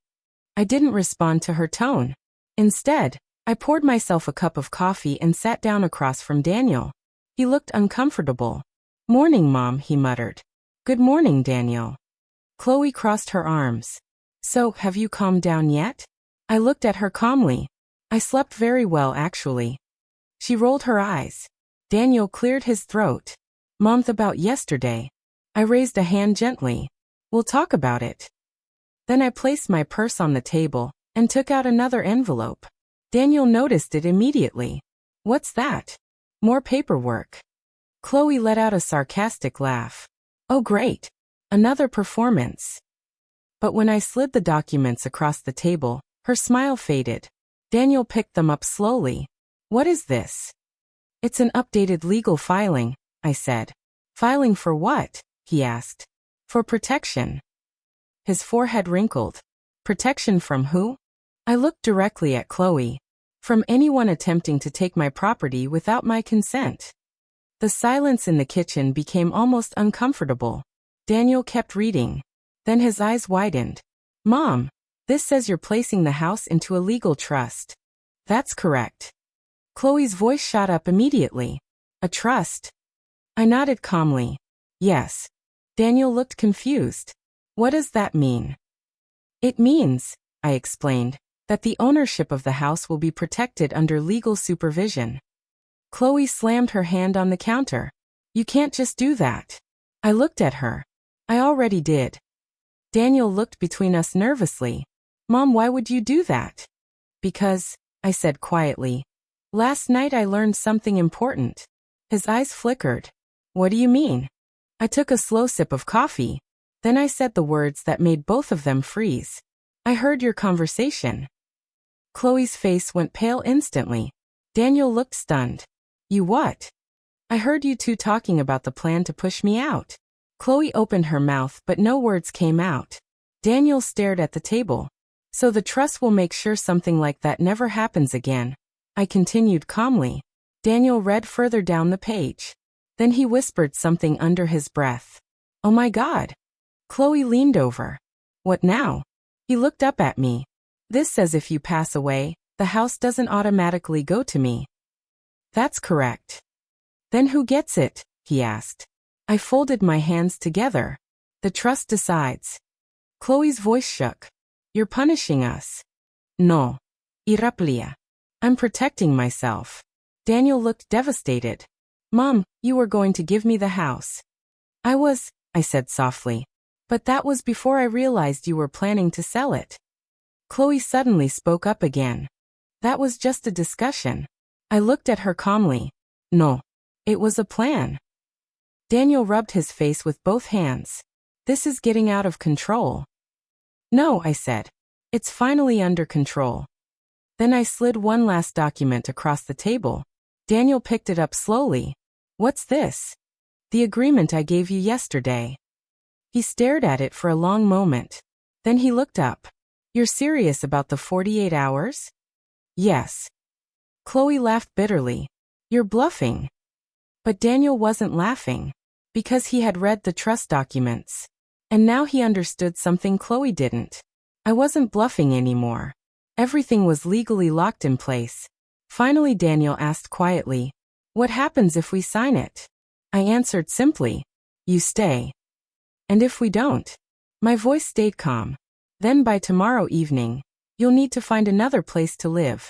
I didn't respond to her tone. Instead, I poured myself a cup of coffee and sat down across from Daniel. He looked uncomfortable. Morning, Mom, he muttered. Good morning, Daniel. Chloe crossed her arms. So, have you calmed down yet? I looked at her calmly. I slept very well, actually. She rolled her eyes. Daniel cleared his throat. Mom, about yesterday. I raised a hand gently. We'll talk about it. Then I placed my purse on the table and took out another envelope. Daniel noticed it immediately. What's that? More paperwork. Chloe let out a sarcastic laugh. Oh, great. Another performance. But when I slid the documents across the table, her smile faded. Daniel picked them up slowly. What is this? It's an updated legal filing, I said. Filing for what? He asked. For protection. His forehead wrinkled. Protection from who? I looked directly at Chloe. From anyone attempting to take my property without my consent. The silence in the kitchen became almost uncomfortable. Daniel kept reading. Then his eyes widened. Mom, This says you're placing the house into a legal trust. That's correct. Chloe's voice shot up immediately. A trust? I nodded calmly. Yes. Daniel looked confused. What does that mean? It means, I explained, that the ownership of the house will be protected under legal supervision. Chloe slammed her hand on the counter. You can't just do that. I looked at her. I already did. Daniel looked between us nervously. Mom, why would you do that? Because, I said quietly. Last night I learned something important. His eyes flickered. What do you mean? I took a slow sip of coffee. Then I said the words that made both of them freeze. I heard your conversation. Chloe's face went pale instantly. Daniel looked stunned. You what? I heard you two talking about the plan to push me out. Chloe opened her mouth but no words came out. Daniel stared at the table. So the trust will make sure something like that never happens again. I continued calmly. Daniel read further down the page. Then he whispered something under his breath. Oh my God. Chloe leaned over. What now? He looked up at me. This says if you pass away, the house doesn't automatically go to me. That's correct. Then who gets it? He asked. I folded my hands together. The trust decides. Chloe's voice shook. You're punishing us. No. Iraplia. I'm protecting myself. Daniel looked devastated. Mom, you were going to give me the house. I said softly. But that was before I realized you were planning to sell it. Chloe suddenly spoke up again. That was just a discussion. I looked at her calmly. No. It was a plan. Daniel rubbed his face with both hands. This is getting out of control. No, I said. It's finally under control. Then I slid one last document across the table. Daniel picked it up slowly. What's this? The agreement I gave you yesterday. He stared at it for a long moment. Then he looked up. You're serious about the 48 hours? Yes. Chloe laughed bitterly. You're bluffing. But Daniel wasn't laughing. Because he had read the trust documents. And now he understood something Chloe didn't. I wasn't bluffing anymore. Everything was legally locked in place. Finally Daniel asked quietly, what happens if we sign it? I answered simply, you stay. And if we don't? My voice stayed calm. Then by tomorrow evening, you'll need to find another place to live.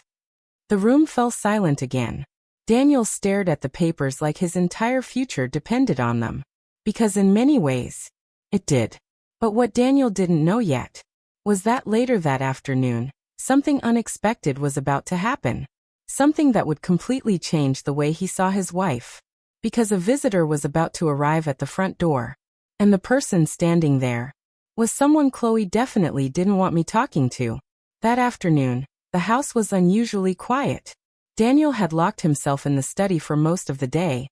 The room fell silent again. Daniel stared at the papers like his entire future depended on them. Because in many ways, it did. But what Daniel didn't know yet was that later that afternoon, something unexpected was about to happen. Something that would completely change the way he saw his wife. Because a visitor was about to arrive at the front door. And the person standing there was someone Chloe definitely didn't want me talking to. That afternoon, the house was unusually quiet. Daniel had locked himself in the study for most of the day,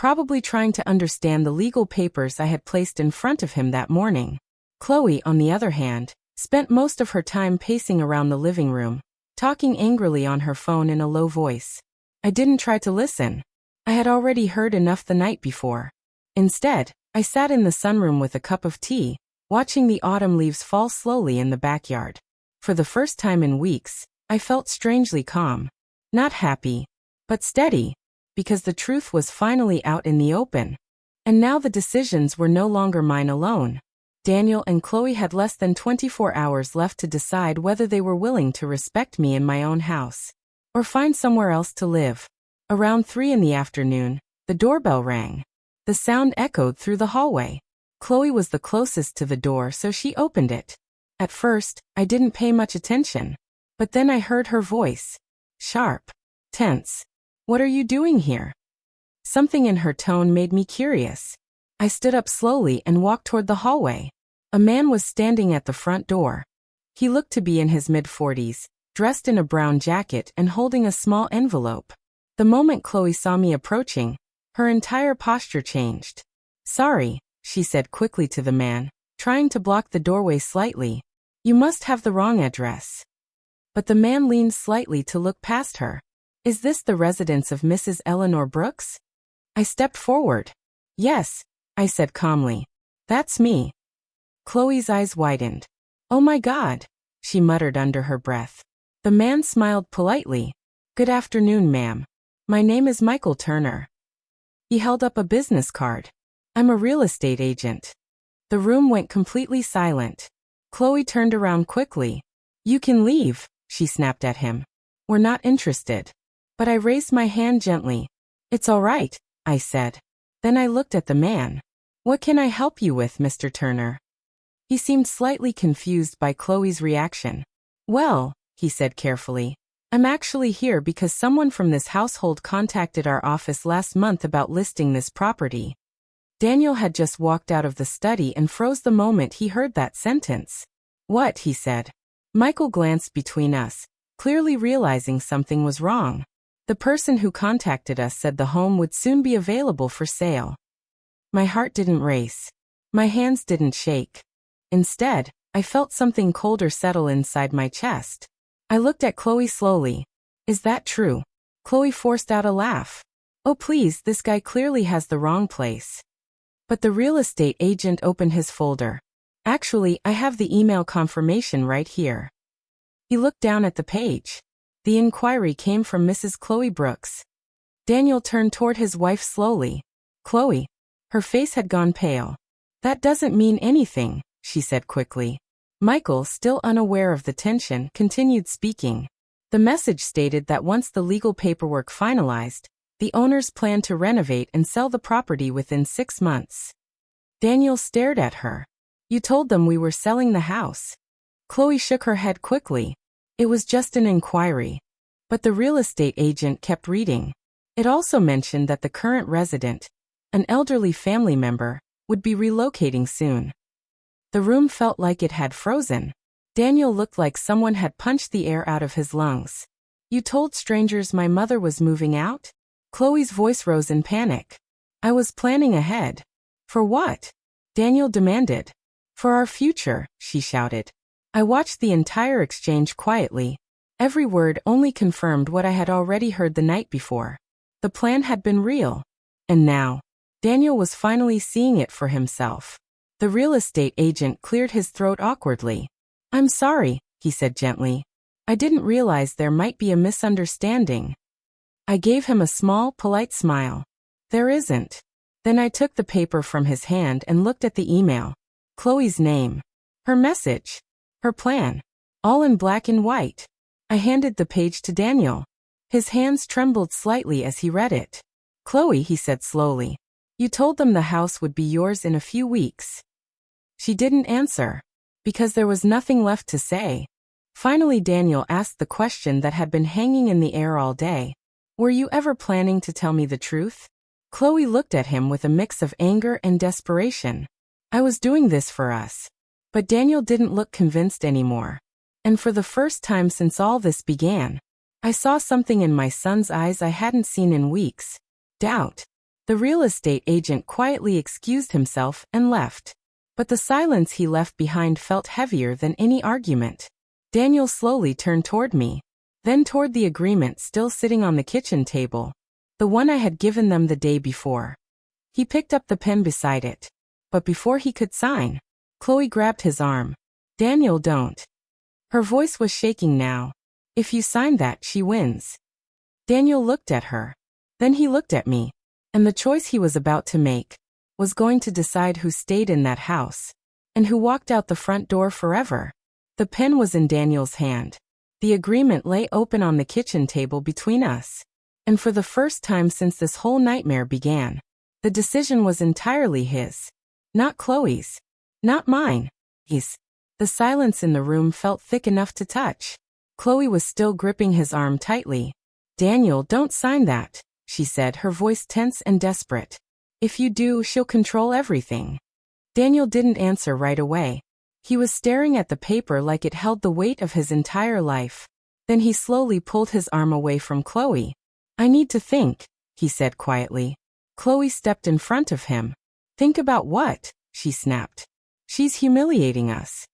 probably trying to understand the legal papers I had placed in front of him that morning. Chloe, on the other hand, spent most of her time pacing around the living room, talking angrily on her phone in a low voice. I didn't try to listen. I had already heard enough the night before. Instead, I sat in the sunroom with a cup of tea, watching the autumn leaves fall slowly in the backyard. For the first time in weeks, I felt strangely calm. Not happy, but steady, because the truth was finally out in the open. And now the decisions were no longer mine alone. Daniel and Chloe had less than 24 hours left to decide whether they were willing to respect me in my own house, or find somewhere else to live. Around 3 in the afternoon, the doorbell rang. The sound echoed through the hallway. Chloe was the closest to the door, so she opened it. At first, I didn't pay much attention. But then I heard her voice. Sharp. Tense. What are you doing here? Something in her tone made me curious. I stood up slowly and walked toward the hallway. A man was standing at the front door. He looked to be in his mid-40s, dressed in a brown jacket and holding a small envelope. The moment Chloe saw me approaching, her entire posture changed. Sorry, she said quickly to the man, trying to block the doorway slightly. You must have the wrong address. But the man leaned slightly to look past her. Is this the residence of Mrs. Eleanor Brooks? I stepped forward. Yes, I said calmly. That's me. Chloe's eyes widened. Oh my God. she muttered under her breath. The man smiled politely. Good afternoon, ma'am. My name is Michael Turner. He held up a business card. I'm a real estate agent. The room went completely silent. Chloe turned around quickly. You can leave, she snapped at him. We're not interested. But I raised my hand gently. It's all right, I said. Then I looked at the man. What can I help you with, Mr. Turner? He seemed slightly confused by Chloe's reaction. Well, he said carefully, I'm actually here because someone from this household contacted our office last month about listing this property. Daniel had just walked out of the study and froze the moment he heard that sentence. What? He said. Michael glanced between us, clearly realizing something was wrong. The person who contacted us said the home would soon be available for sale. My heart didn't race. My hands didn't shake. Instead, I felt something colder settle inside my chest. I looked at Chloe slowly. Is that true? Chloe forced out a laugh. Oh please, this guy clearly has the wrong place. But the real estate agent opened his folder. Actually, I have the email confirmation right here. He looked down at the page. The inquiry came from Mrs. Chloe Brooks. Daniel turned toward his wife slowly. Chloe. Her face had gone pale. That doesn't mean anything, she said quickly. Michael, still unaware of the tension, continued speaking. The message stated that once the legal paperwork finalized, the owners planned to renovate and sell the property within 6 months. Daniel stared at her. You told them we were selling the house. Chloe shook her head quickly. It was just an inquiry. But the real estate agent kept reading. It also mentioned that the current resident, an elderly family member, would be relocating soon. The room felt like it had frozen. Daniel looked like someone had punched the air out of his lungs. You told strangers my mother was moving out? Chloe's voice rose in panic. I was planning ahead. For what? Daniel demanded. For our future, she shouted. I watched the entire exchange quietly. Every word only confirmed what I had already heard the night before. The plan had been real. And now, Daniel was finally seeing it for himself. The real estate agent cleared his throat awkwardly. I'm sorry, he said gently. I didn't realize there might be a misunderstanding. I gave him a small, polite smile. There isn't. Then I took the paper from his hand and looked at the email. Chloe's name. Her message. Her plan. All in black and white. I handed the page to Daniel. His hands trembled slightly as he read it. Chloe, he said slowly. You told them the house would be yours in a few weeks. She didn't answer. Because there was nothing left to say. Finally Daniel asked the question that had been hanging in the air all day. Were you ever planning to tell me the truth? Chloe looked at him with a mix of anger and desperation. I was doing this for us. But Daniel didn't look convinced anymore. And for the first time since all this began, I saw something in my son's eyes I hadn't seen in weeks. Doubt. The real estate agent quietly excused himself and left. But the silence he left behind felt heavier than any argument. Daniel slowly turned toward me. Then toward the agreement still sitting on the kitchen table. The one I had given them the day before. He picked up the pen beside it. But before he could sign, Chloe grabbed his arm. Daniel, don't. Her voice was shaking now. If you sign that, she wins. Daniel looked at her. Then he looked at me. And the choice he was about to make was going to decide who stayed in that house and who walked out the front door forever. The pen was in Daniel's hand. The agreement lay open on the kitchen table between us. And for the first time since this whole nightmare began, the decision was entirely his. Not Chloe's. Not mine. His. The silence in the room felt thick enough to touch. Chloe was still gripping his arm tightly. Daniel, don't sign that, she said, her voice tense and desperate. If you do, she'll control everything. Daniel didn't answer right away. He was staring at the paper like it held the weight of his entire life. Then he slowly pulled his arm away from Chloe. I need to think, he said quietly. Chloe stepped in front of him. Think about what? She snapped. She's humiliating us.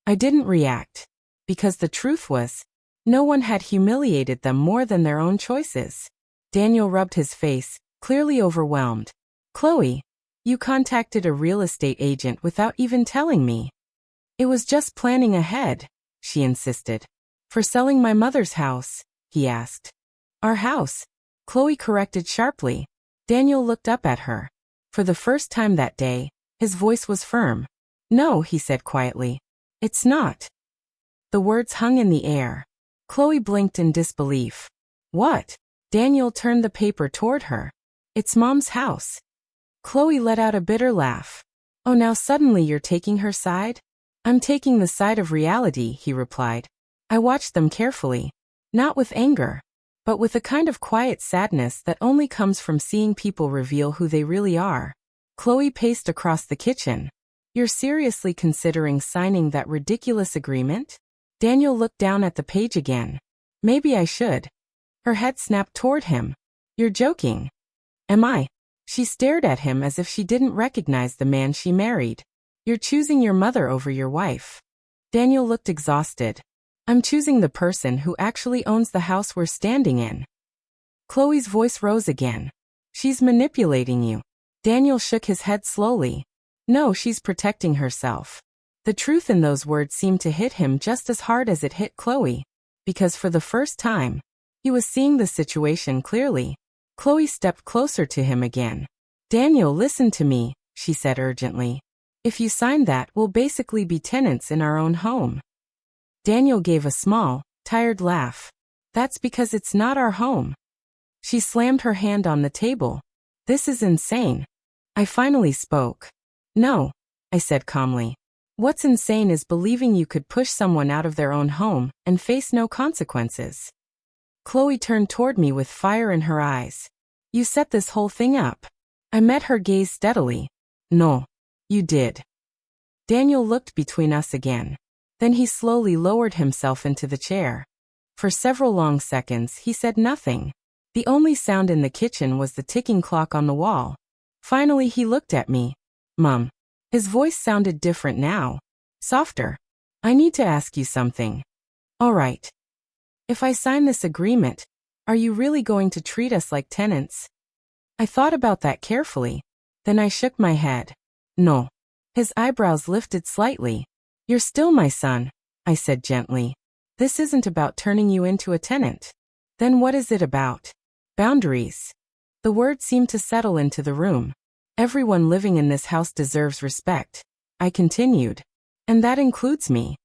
I didn't react. Because the truth was, no one had humiliated them more than their own choices. Daniel rubbed his face, clearly overwhelmed. Chloe, you contacted a real estate agent without even telling me. It was just planning ahead, she insisted. For selling my mother's house, he asked. Our house, Chloe corrected sharply. Daniel looked up at her. For the first time that day, his voice was firm. No, he said quietly. It's not. The words hung in the air. Chloe blinked in disbelief. What? Daniel turned the paper toward her. It's Mom's house. Chloe let out a bitter laugh. Oh, now suddenly you're taking her side? I'm taking the side of reality, he replied. I watched them carefully. Not with anger, but with a kind of quiet sadness that only comes from seeing people reveal who they really are. Chloe paced across the kitchen. You're seriously considering signing that ridiculous agreement? Daniel looked down at the page again. Maybe I should. Her head snapped toward him. You're joking. Am I? She stared at him as if she didn't recognize the man she married. You're choosing your mother over your wife. Daniel looked exhausted. I'm choosing the person who actually owns the house we're standing in. Chloe's voice rose again. She's manipulating you. Daniel shook his head slowly. No, she's protecting herself. The truth in those words seemed to hit him just as hard as it hit Chloe, because for the first time, he was seeing the situation clearly. Chloe stepped closer to him again. Daniel, listen to me, she said urgently. If you sign that, we'll basically be tenants in our own home. Daniel gave a small, tired laugh. That's because it's not our home. She slammed her hand on the table. This is insane. I finally spoke. No, I said calmly. What's insane is believing you could push someone out of their own home and face no consequences. Chloe turned toward me with fire in her eyes. You set this whole thing up. I met her gaze steadily. No, you did. Daniel looked between us again. Then he slowly lowered himself into the chair. For several long seconds he said nothing. The only sound in the kitchen was the ticking clock on the wall. Finally he looked at me. Mom. His voice sounded different now. Softer. I need to ask you something. All right. If I sign this agreement, are you really going to treat us like tenants? I thought about that carefully. Then I shook my head. No. His eyebrows lifted slightly. You're still my son, I said gently. This isn't about turning you into a tenant. Then what is it about? Boundaries. The word seemed to settle into the room. Everyone living in this house deserves respect, I continued. And that includes me.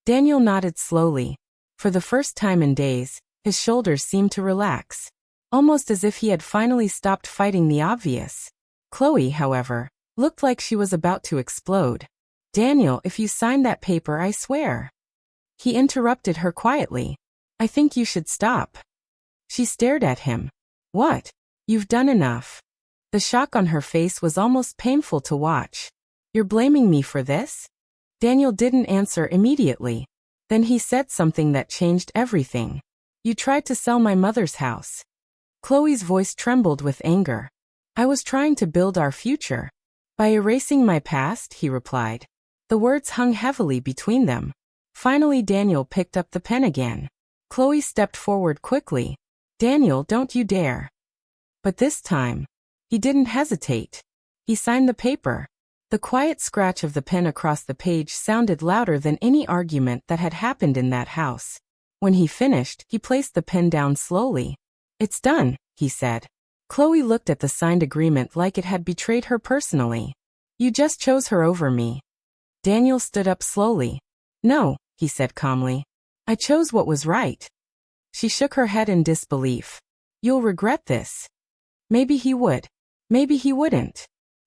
Daniel nodded slowly. For the first time in days, his shoulders seemed to relax, almost as if he had finally stopped fighting the obvious. Chloe, however, looked like she was about to explode. Daniel, if you sign that paper, I swear. He interrupted her quietly. I think you should stop. She stared at him. What? You've done enough. The shock on her face was almost painful to watch. You're blaming me for this? Daniel didn't answer immediately. Then he said something that changed everything. You tried to sell my mother's house. Chloe's voice trembled with anger. I was trying to build our future. By erasing my past, he replied. The words hung heavily between them. Finally Daniel picked up the pen again. Chloe stepped forward quickly. Daniel, don't you dare. But this time, he didn't hesitate. He signed the paper. The quiet scratch of the pen across the page sounded louder than any argument that had happened in that house. When he finished, he placed the pen down slowly. It's done, he said. Chloe looked at the signed agreement like it had betrayed her personally. You just chose her over me. Daniel stood up slowly. No, he said calmly. I chose what was right. She shook her head in disbelief. You'll regret this. Maybe he would. Maybe he wouldn't.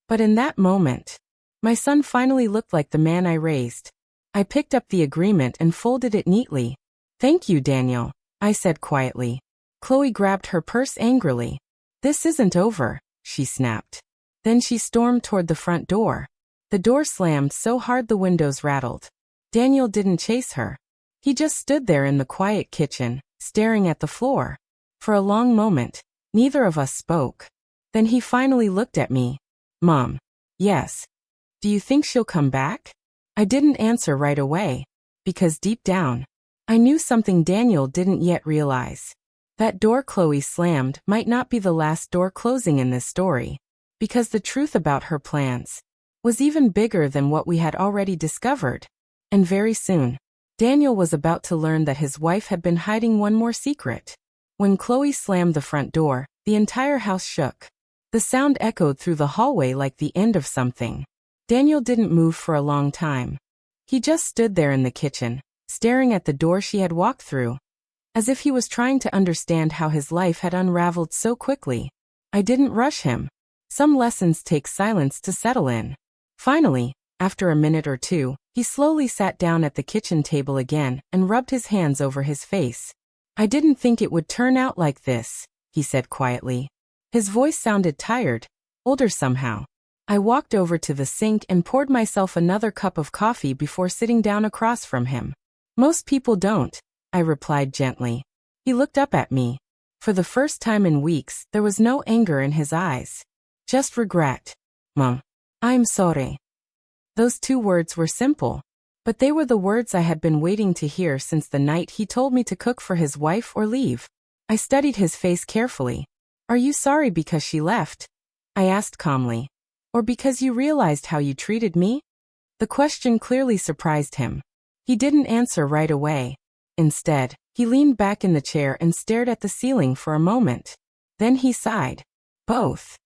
But in that moment, my son finally looked like the man I raised. I picked up the agreement and folded it neatly. Thank you, Daniel, I said quietly. Chloe grabbed her purse angrily. This isn't over, she snapped. Then she stormed toward the front door. The door slammed so hard the windows rattled. Daniel didn't chase her. He just stood there in the quiet kitchen, staring at the floor. For a long moment, neither of us spoke. Then he finally looked at me. Mom. Yes. Do you think she'll come back? I didn't answer right away, because deep down, I knew something Daniel didn't yet realize. That door Chloe slammed might not be the last door closing in this story, because the truth about her plans was even bigger than what we had already discovered. And very soon, Daniel was about to learn that his wife had been hiding one more secret. When Chloe slammed the front door, the entire house shook. The sound echoed through the hallway like the end of something. Daniel didn't move for a long time. He just stood there in the kitchen, staring at the door she had walked through, as if he was trying to understand how his life had unraveled so quickly. I didn't rush him. Some lessons take silence to settle in. Finally, after a minute or two, he slowly sat down at the kitchen table again and rubbed his hands over his face. "I didn't think it would turn out like this," he said quietly. His voice sounded tired, older somehow. I walked over to the sink and poured myself another cup of coffee before sitting down across from him. "Most people don't," I replied gently. He looked up at me. For the first time in weeks, there was no anger in his eyes. Just regret. "Mom, I'm sorry." Those two words were simple, but they were the words I had been waiting to hear since the night he told me to cook for his wife or leave. I studied his face carefully. "Are you sorry because she left?" I asked calmly. "Or because you realized how you treated me?" The question clearly surprised him. He didn't answer right away. Instead, he leaned back in the chair and stared at the ceiling for a moment. Then he sighed. "Both."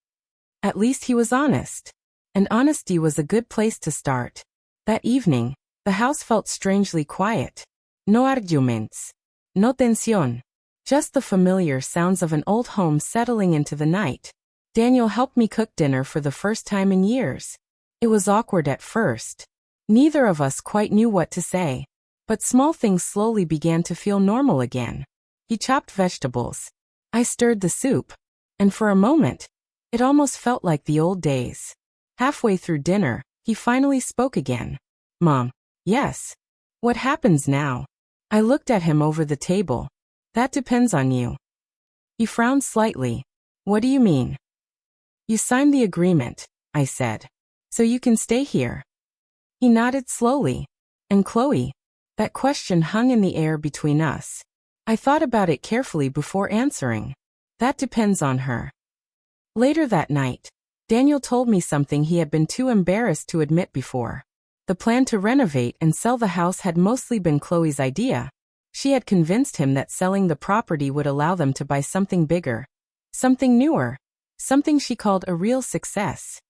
At least he was honest. And honesty was a good place to start. That evening, the house felt strangely quiet. No arguments. No tensión. Just the familiar sounds of an old home settling into the night. Daniel helped me cook dinner for the first time in years. It was awkward at first. Neither of us quite knew what to say. But small things slowly began to feel normal again. He chopped vegetables. I stirred the soup. And for a moment, it almost felt like the old days. Halfway through dinner, he finally spoke again. "Mom." "Yes." "What happens now?" I looked at him over the table. "That depends on you." He frowned slightly. "What do you mean?" "You signed the agreement," I said. "So you can stay here." He nodded slowly. "And Chloe?" That question hung in the air between us. I thought about it carefully before answering. "That depends on her." Later that night, Daniel told me something he had been too embarrassed to admit before. The plan to renovate and sell the house had mostly been Chloe's idea. She had convinced him that selling the property would allow them to buy something bigger, something newer, something she called a real success.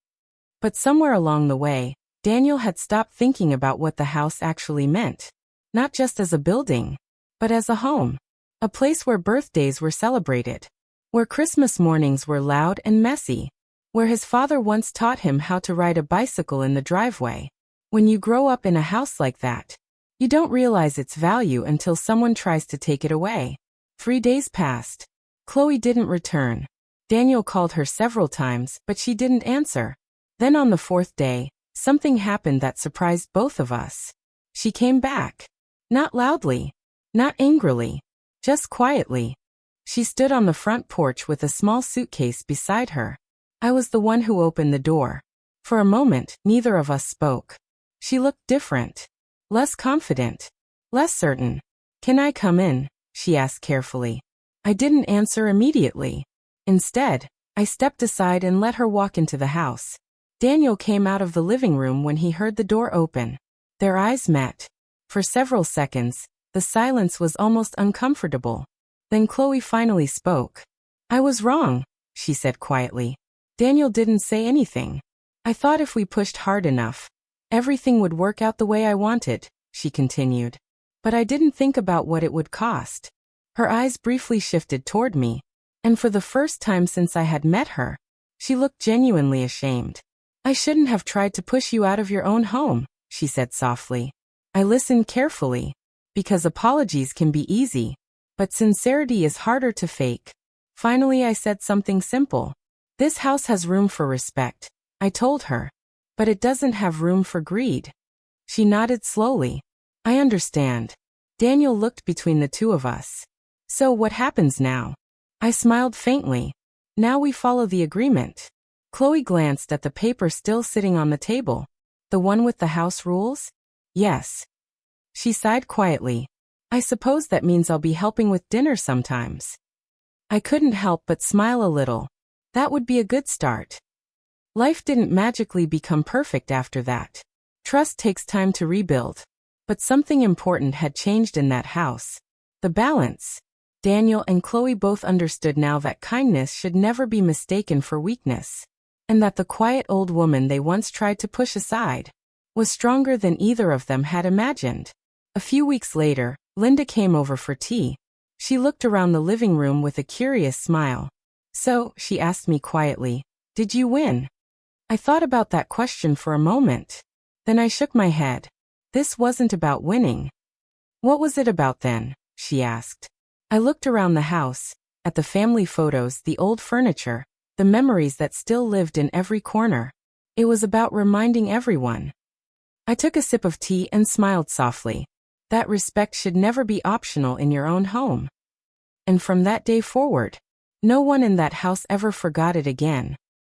But somewhere along the way, Daniel had stopped thinking about what the house actually meant. Not just as a building, but as a home. A place where birthdays were celebrated. Where Christmas mornings were loud and messy. Where his father once taught him how to ride a bicycle in the driveway. When you grow up in a house like that, you don't realize its value until someone tries to take it away. 3 days passed. Chloe didn't return. Daniel called her several times, but she didn't answer. Then on the 4th day, something happened that surprised both of us. She came back. Not loudly. Not angrily. Just quietly. She stood on the front porch with a small suitcase beside her. I was the one who opened the door. For a moment, neither of us spoke. She looked different. Less confident. Less certain. "Can I come in?" she asked carefully. I didn't answer immediately. Instead, I stepped aside and let her walk into the house. Daniel came out of the living room when he heard the door open. Their eyes met. For several seconds, the silence was almost uncomfortable. Then Chloe finally spoke. "I was wrong," she said quietly. Daniel didn't say anything. "I thought if we pushed hard enough, everything would work out the way I wanted," she continued. "But I didn't think about what it would cost." Her eyes briefly shifted toward me, and for the first time since I had met her, she looked genuinely ashamed. "I shouldn't have tried to push you out of your own home," she said softly. I listened carefully, because apologies can be easy, but sincerity is harder to fake. Finally, I said something simple. "This house has room for respect," I told her, "but it doesn't have room for greed." She nodded slowly. "I understand." Daniel looked between the two of us. "So what happens now?" I smiled faintly. "Now we follow the agreement." Chloe glanced at the paper still sitting on the table. "The one with the house rules?" "Yes." She sighed quietly. "I suppose that means I'll be helping with dinner sometimes." I couldn't help but smile a little. That would be a good start. Life didn't magically become perfect after that. Trust takes time to rebuild. But something important had changed in that house. The balance. Daniel and Chloe both understood now that kindness should never be mistaken for weakness, and that the quiet old woman they once tried to push aside was stronger than either of them had imagined. A few weeks later, Linda came over for tea. She looked around the living room with a curious smile. "So," she asked me quietly, "did you win?" I thought about that question for a moment. Then I shook my head. This wasn't about winning. "What was it about then?" she asked. I looked around the house, at the family photos, the old furniture, the memories that still lived in every corner. It was about reminding everyone. I took a sip of tea and smiled softly. That respect should never be optional in your own home. And from that day forward, no one in that house ever forgot it again.